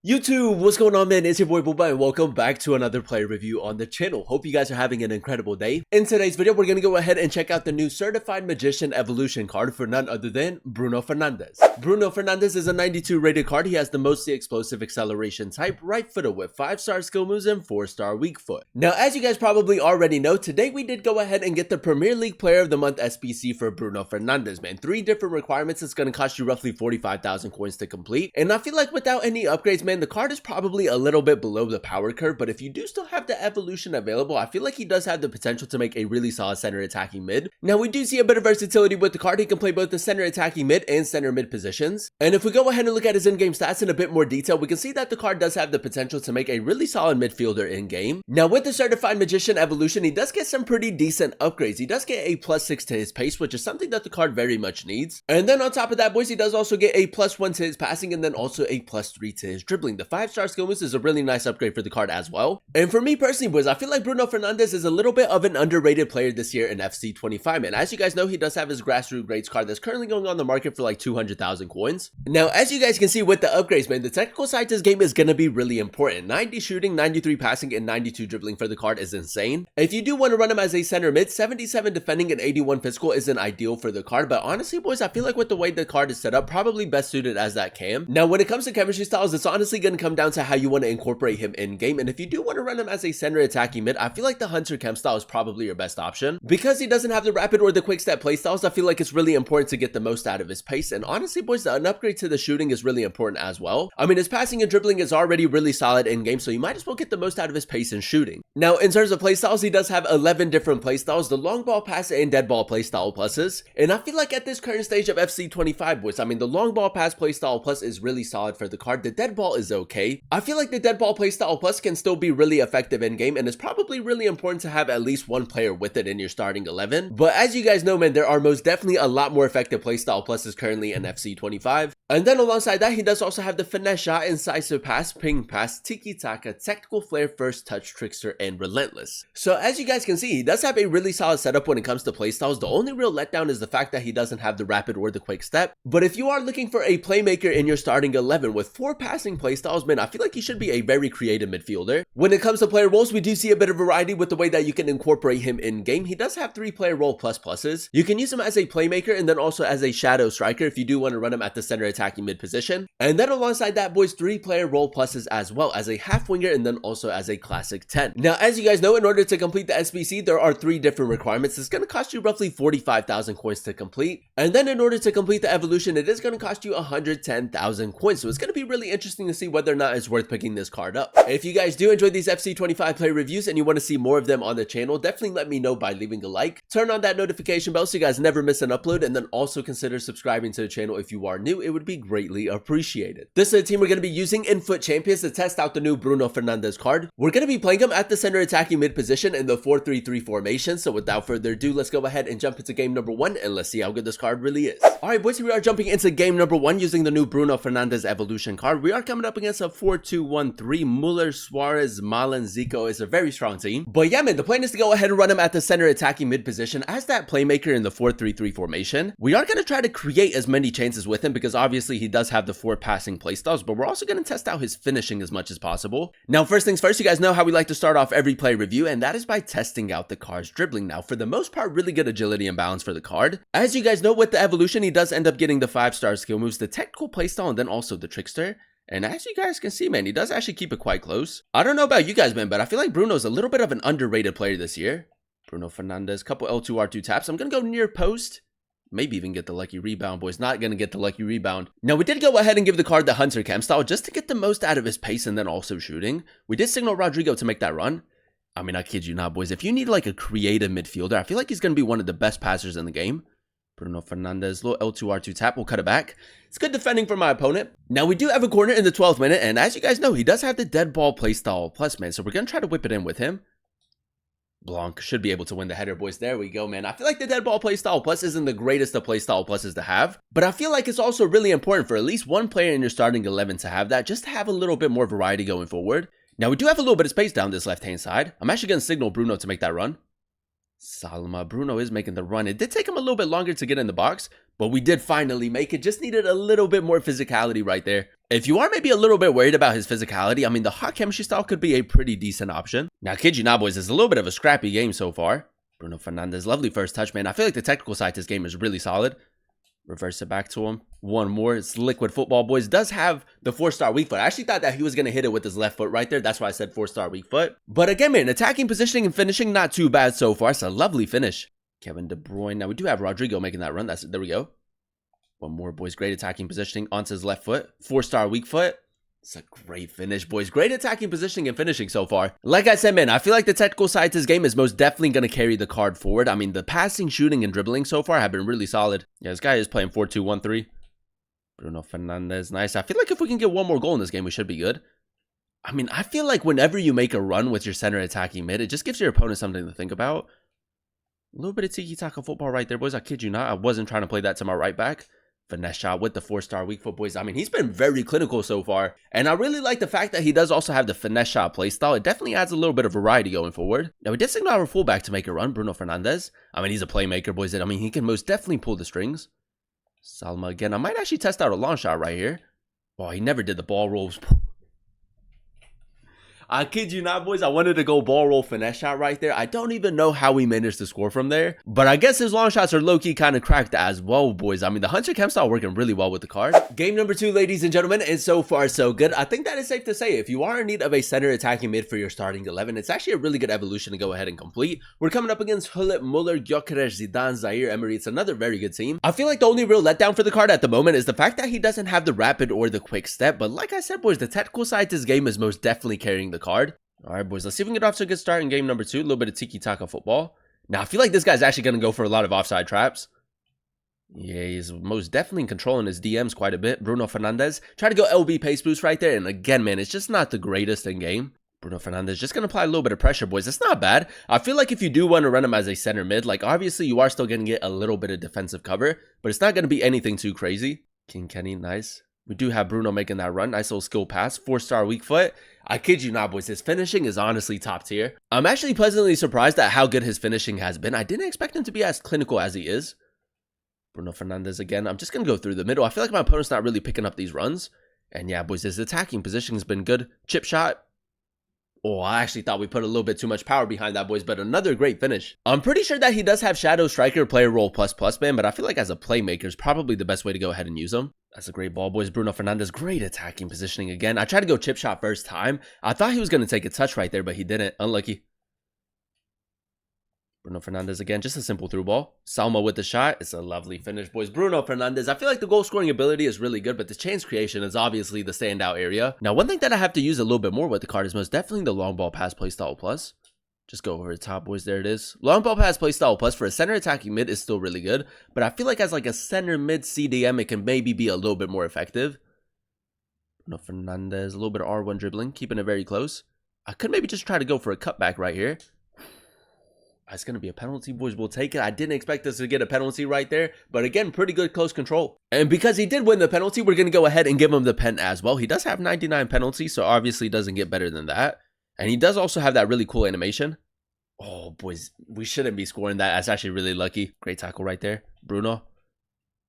YouTube, what's going on, man? It's your boy Booba and welcome back to another player review on the channel. Hope you guys are having an incredible day. In today's video, we're going to go ahead and check out the new Certified Magician Evolution card for none other than Bruno Fernandes. Bruno Fernandes is a 92 rated card. He has the mostly explosive acceleration type, right footer with 5-star skill moves and 4-star weak foot. Now, as you guys probably already know, today we did go ahead and get the Premier League Player of the Month SBC for Bruno Fernandes, man. 3 different requirements. It's going to cost you roughly 45,000 coins to complete. And I feel like without any upgrades, man, the card is probably a little bit below the power curve, but if you do still have the evolution available, I feel like he does have the potential to make a really solid center attacking mid. Now, we do see a bit of versatility with the card. He can play both the center attacking mid and center mid positions. And if we go ahead and look at his in-game stats in a bit more detail, we can see that the card does have the potential to make a really solid midfielder in-game. Now, with the Certified Magician Evolution, he does get some pretty decent upgrades. He does get a +6 to his pace, which is something that the card very much needs. And then on top of that, boys, he does also get a +1 to his passing and then also a +3 to his dribbling. The 5-star skill moves is a really nice upgrade for the card as well. And for me personally, boys, I feel like Bruno Fernandes is a little bit of an underrated player this year in FC 25, and as you guys know, he does have his grassroots grades card that's currently going on the market for like 200,000 coins. Now, as you guys can see with the upgrades, man, the technical side to this game is going to be really important. 90 shooting, 93 passing, and 92 dribbling for the card is insane. If you do want to run him as a center mid, 77 defending and 81 physical isn't ideal for the card, but honestly, boys, I feel like with the way the card is set up, probably best suited as that cam. Now, when it comes to chemistry styles, it's honestly going to come down to how you want to incorporate him in game, and if you do want to run him as a center attacking mid, I feel like the Hunter chem style is probably your best option. Because he doesn't have the rapid or the quick step play styles, I feel like it's really important to get the most out of his pace, and honestly, boys, an upgrade to the shooting is really important as well. I mean, his passing and dribbling is already really solid in game, so you might as well get the most out of his pace and shooting. Now, in terms of play styles, he does have 11 different play styles, the long ball pass and dead ball play style pluses, and I feel like at this current stage of FC 25, boys, I mean, the long ball pass play style plus is really solid for the card. The dead ball is okay. I feel like the dead ball play style plus can still be really effective in game, and it's probably really important to have at least one player with it in your starting 11. But as you guys know, man, there are most definitely a lot more effective playstyle pluses currently in FC 25. And then alongside that, he does also have the finesse shot, incisive pass, ping pass, tiki taka, technical flair, first touch, trickster, and relentless. So as you guys can see, he does have a really solid setup when it comes to playstyles. The only real letdown is the fact that he doesn't have the rapid or the quick step. But if you are looking for a playmaker in your starting 11 with 4 passing playstyles, man, I feel like he should be a very creative midfielder. When it comes to player roles, we do see a bit of variety with the way that you can incorporate him in game. He does have 3 player role pluses. You can use him as a playmaker and then also as a shadow striker if you do want to run him at the center attacking mid position. And then alongside that, boys, 3 player role pluses as well, as a half winger and then also as a classic 10. Now, as you guys know, in order to complete the SBC, there are 3 different requirements. It's going to cost you roughly 45,000 coins to complete. And then in order to complete the evolution, it is going to cost you 110,000 coins. So it's going to be really interesting to see whether or not it's worth picking this card up. If you guys do enjoy these FC 25 play reviews and you want to see more of them on the channel, definitely let me know by leaving a like, turn on that notification bell so you guys never miss an upload, and then also consider subscribing to the channel if you are new. It would be greatly appreciated. This is the team we're going to be using in Foot Champions to test out the new Bruno Fernandes card. We're going to be playing him at the center attacking mid position in the 4-3-3 formation. So without further ado, let's go ahead and jump into game number 1 and let's see how good this card really is. Alright, boys, here we are jumping into game number 1 using the new Bruno Fernandes evolution card. We are coming up against a 4-2-1-3 Muller, Suarez, Malen, Zico. Is a very strong team. But yeah, man, the plan is to go ahead and run him at the center attacking mid position as that playmaker in the 4-3-3 formation. We are going to try to create as many chances with him because obviously he does have the 4 passing playstyles, but we're also going to test out his finishing as much as possible. Now, first things first, you guys know how we like to start off every play review, and that is by testing out the card's dribbling. Now, for the most part, really good agility and balance for the card. As you guys know, with the evolution, he does end up getting the 5-star skill moves, the technical playstyle, and then also the trickster. And as you guys can see, man, he does actually keep it quite close. I don't know about you guys, man, but I feel like Bruno's a little bit of an underrated player this year. Bruno Fernandes, couple L2R2 taps. I'm going to go near post. Maybe even get the lucky rebound, boys. Not going to get the lucky rebound. Now, we did go ahead and give the card the Hunter chem style just to get the most out of his pace and then also shooting. We did signal Rodrigo to make that run. I mean, I kid you not, boys. If you need like a creative midfielder, I feel like he's going to be one of the best passers in the game. Bruno Fernandes, little L2R2 tap. We'll cut it back. It's good defending for my opponent. Now, we do have a corner in the 12th minute, and as you guys know, he does have the dead ball playstyle plus, man. So we're going to try to whip it in with him. Blanc should be able to win the header, boys. There we go, man. I feel like the dead ball playstyle plus isn't the greatest of playstyle pluses to have, but I feel like it's also really important for at least one player in your starting 11 to have that, just to have a little bit more variety going forward. Now, we do have a little bit of space down this left-hand side. I'm actually going to signal Bruno to make that run. Salma, Bruno is making the run. It did take him a little bit longer to get in the box, but we did finally make it. Just needed a little bit more physicality right there. If you are maybe a little bit worried about his physicality, I mean, the hot chemistry style could be a pretty decent option. Now, kid you not, boys, it's a little bit of a scrappy game so far. Bruno Fernandes, lovely first touch, man. I feel like the technical side to this game is really solid. Reverse it back to him. One more. It's liquid football, boys. Does have the 4-star weak foot. I actually thought that he was going to hit it with his left foot right there. That's why I said 4-star weak foot. But again, man, attacking, positioning, and finishing, not too bad so far. It's a lovely finish. Kevin De Bruyne. Now, we do have Rodrigo making that run. There we go. One more, boys. Great attacking positioning onto his left foot. 4-star weak foot. It's a great finish, boys. Great attacking, positioning, and finishing so far. Like I said, man, I feel like the technical side to this game is most definitely going to carry the card forward. I mean, the passing, shooting, and dribbling so far have been really solid. Yeah, this guy is playing 4-2-1-3. Bruno Fernandes, nice. I feel like if we can get one more goal in this game, we should be good. I mean, I feel like whenever you make a run with your center attacking mid, it just gives your opponent something to think about. A little bit of tiki-taka football right there, boys. I kid you not. I wasn't trying to play that to my right back. Finesse shot with the 4-star weak foot, boys. I mean, he's been very clinical so far. And I really like the fact that he does also have the finesse shot playstyle. It definitely adds a little bit of variety going forward. Now, we did signal our fullback to make a run, Bruno Fernandes. I mean, he's a playmaker, boys. I mean, he can most definitely pull the strings. Salma again. I might actually test out a long shot right here. Oh, he never did the ball rolls. I kid you not, boys. I wanted to go ball roll finesse shot right there. I don't even know how we managed to score from there. But I guess his long shots are low-key kind of cracked as well, boys. I mean, the Hunter Chem style working really well with the card. Game number 2, ladies and gentlemen, and so far so good. I think that is safe to say. If you are in need of a center attacking mid for your starting 11, it's actually a really good evolution to go ahead and complete. We're coming up against Hullet, Muller, Gyökeres, Zidane, Zaire, Emery. It's another very good team. I feel like the only real letdown for the card at the moment is the fact that he doesn't have the rapid or the quick step. But like I said, boys, the technical side to this game is most definitely carrying the card. All right, boys, let's see if we can get off to a good start in game number 2. A little bit of tiki-taka football. Now, I feel like this guy's actually going to go for a lot of offside traps. Yeah, he's most definitely controlling his DMs quite a bit. Bruno Fernandes. Try to go LB pace boost right there. And again, man, it's just not the greatest in game. Bruno Fernandes just going to apply a little bit of pressure, boys. It's not bad. I feel like if you do want to run him as a center mid, like, obviously, you are still going to get a little bit of defensive cover. But it's not going to be anything too crazy. King Kenny, nice. We do have Bruno making that run. Nice little skill pass. 4-star weak foot. I kid you not, boys. His finishing is honestly top tier. I'm actually pleasantly surprised at how good his finishing has been. I didn't expect him to be as clinical as he is. Bruno Fernandes again. I'm just going to go through the middle. I feel like my opponent's not really picking up these runs. And yeah, boys, his attacking position has been good. Chip shot. Oh, I actually thought we put a little bit too much power behind that, boys, but another great finish. I'm pretty sure that he does have Shadow Striker player role plus, man, but I feel like as a playmaker is probably the best way to go ahead and use him. That's a great ball, boys. Bruno Fernandes, great attacking positioning again. I tried to go chip shot first time. I thought he was going to take a touch right there, but he didn't. Unlucky. Bruno Fernandes again, just a simple through ball. Salma with the shot. It's a lovely finish, boys. Bruno Fernandes, I feel like the goal scoring ability is really good, but the chance creation is obviously the standout area. Now, one thing that I have to use a little bit more with the card is most definitely the long ball pass playstyle plus. Just go over the top, boys. There it is. Long ball pass playstyle plus for a center attacking mid is still really good, but I feel like as like a center mid CDM, it can maybe be a little bit more effective. Bruno Fernandes, a little bit of R1 dribbling, keeping it very close. I could maybe just try to go for a cutback right here. It's going to be a penalty, boys. We'll take it. I didn't expect us to get a penalty right there. But again, pretty good close control. And because he did win the penalty, we're going to go ahead and give him the pen as well. He does have 99 penalties, so obviously doesn't get better than that. And he does also have that really cool animation. Oh, boys, we shouldn't be scoring that. That's actually really lucky. Great tackle right there. Bruno.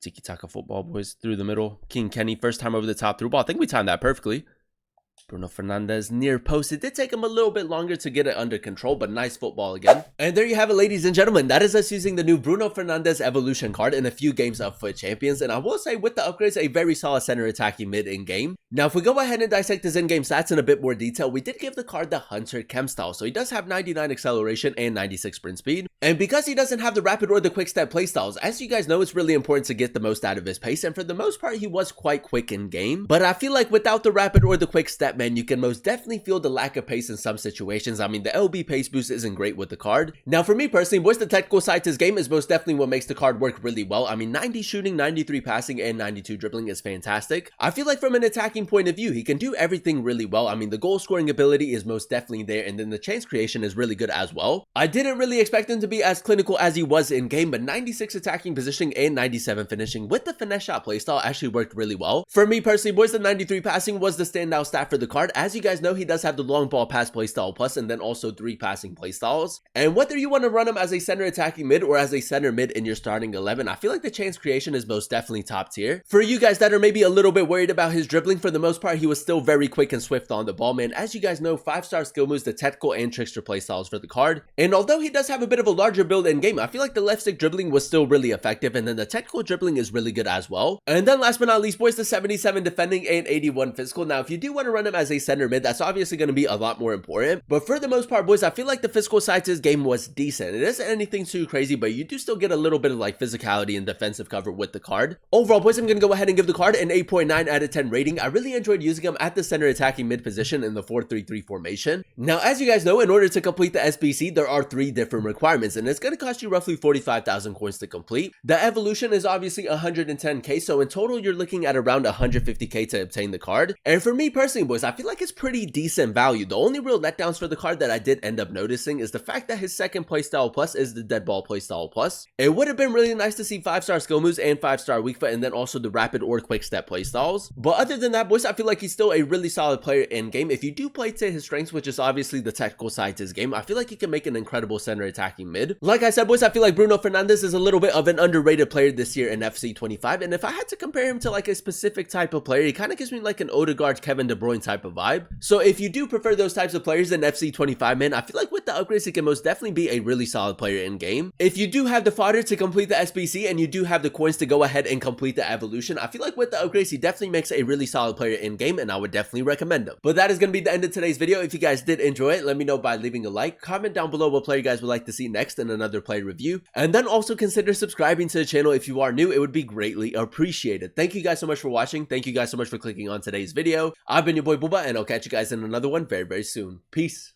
Tiki-taka football, boys. Through the middle. King Kenny, first time over the top through ball. I think we timed that perfectly. Bruno Fernandes near post. It did take him a little bit longer to get it under control, but nice football again. And there you have it, ladies and gentlemen. That is us using the new Bruno Fernandes evolution card in a few games of FUT Champions. And I will say with the upgrades, a very solid center attacking mid in game. Now, if we go ahead and dissect his in-game stats in a bit more detail, we did give the card the Hunter Chem style. So he does have 99 acceleration and 96 sprint speed. And because he doesn't have the rapid or the quick step playstyles, as you guys know, it's really important to get the most out of his pace. And for the most part, he was quite quick in game. But I feel like without the rapid or the quick step, man, you can most definitely feel the lack of pace in some situations. I mean, the LB pace boost isn't great with the card. Now, for me personally, boys, the technical side to this game is most definitely what makes the card work really well. I mean, 90 shooting, 93 passing, and 92 dribbling is fantastic. I feel like from an attacking point of view, he can do everything really well. I mean, the goal scoring ability is most definitely there, and then the chance creation is really good as well. I didn't really expect him to be as clinical as he was in game, but 96 attacking positioning and 97 finishing with the finesse shot playstyle actually worked really well. For me personally, boys, the 93 passing was the standout stat for for the card. As you guys know, he does have the long ball pass playstyle plus and then also 3 passing playstyles. And whether you want to run him as a center attacking mid or as a center mid in your starting 11, I feel like the chance creation is most definitely top tier. For you guys that are maybe a little bit worried about his dribbling, for the most part, he was still very quick and swift on the ball, man. As you guys know, 5-star skill moves, the tactical and trickster playstyles for the card. And although he does have a bit of a larger build in game, I feel like the left stick dribbling was still really effective, and then the technical dribbling is really good as well. And then last but not least, boys, the 77 defending and 81 physical. Now, if you do want to run him as a center mid, that's obviously going to be a lot more important. But for the most part, boys, I feel like the physical side to his game was decent. It isn't anything too crazy, but you do still get a little bit of like physicality and defensive cover with the card. Overall, boys, I'm going to go ahead and give the card an 8.9 out of 10 rating. I really enjoyed using him at the center attacking mid position in the 4-3-3 formation. Now, as you guys know, in order to complete the SBC, there are 3 different requirements, and it's going to cost you roughly 45,000 coins to complete. The evolution is obviously 110k, so in total, you're looking at around 150k to obtain the card. And for me personally, boys, I feel like it's pretty decent value. The only real letdowns for the card that I did end up noticing is the fact that his second playstyle plus is the dead ball playstyle plus. It would have been really nice to see 5-star skill moves and 5-star weak foot, and then also the rapid or quick step playstyles. But other than that, boys, I feel like he's still a really solid player in game. If you do play to his strengths, which is obviously the technical side to his game, I feel like he can make an incredible center attacking mid. Like I said, boys, I feel like Bruno Fernandes is a little bit of an underrated player this year in FC 25, and if I had to compare him to like a specific type of player, he kind of gives me like an Odegaard, Kevin De Bruyne type of vibe. So if you do prefer those types of players in FC 25, man, I feel like with the upgrades, he can most definitely be a really solid player in game. If you do have the fodder to complete the SBC and you do have the coins to go ahead and complete the evolution, I feel like with the upgrades, he definitely makes a really solid player in game, and I would definitely recommend him. But that is going to be the end of today's video. If you guys did enjoy it, let me know by leaving a like, comment down below what player you guys would like to see next in another player review, and then also consider subscribing to the channel if you are new. It would be greatly appreciated. Thank you guys so much for watching. Thank you guys so much for clicking on today's video. I've been your boy Booba, and I'll catch you guys in another one very, very soon. Peace.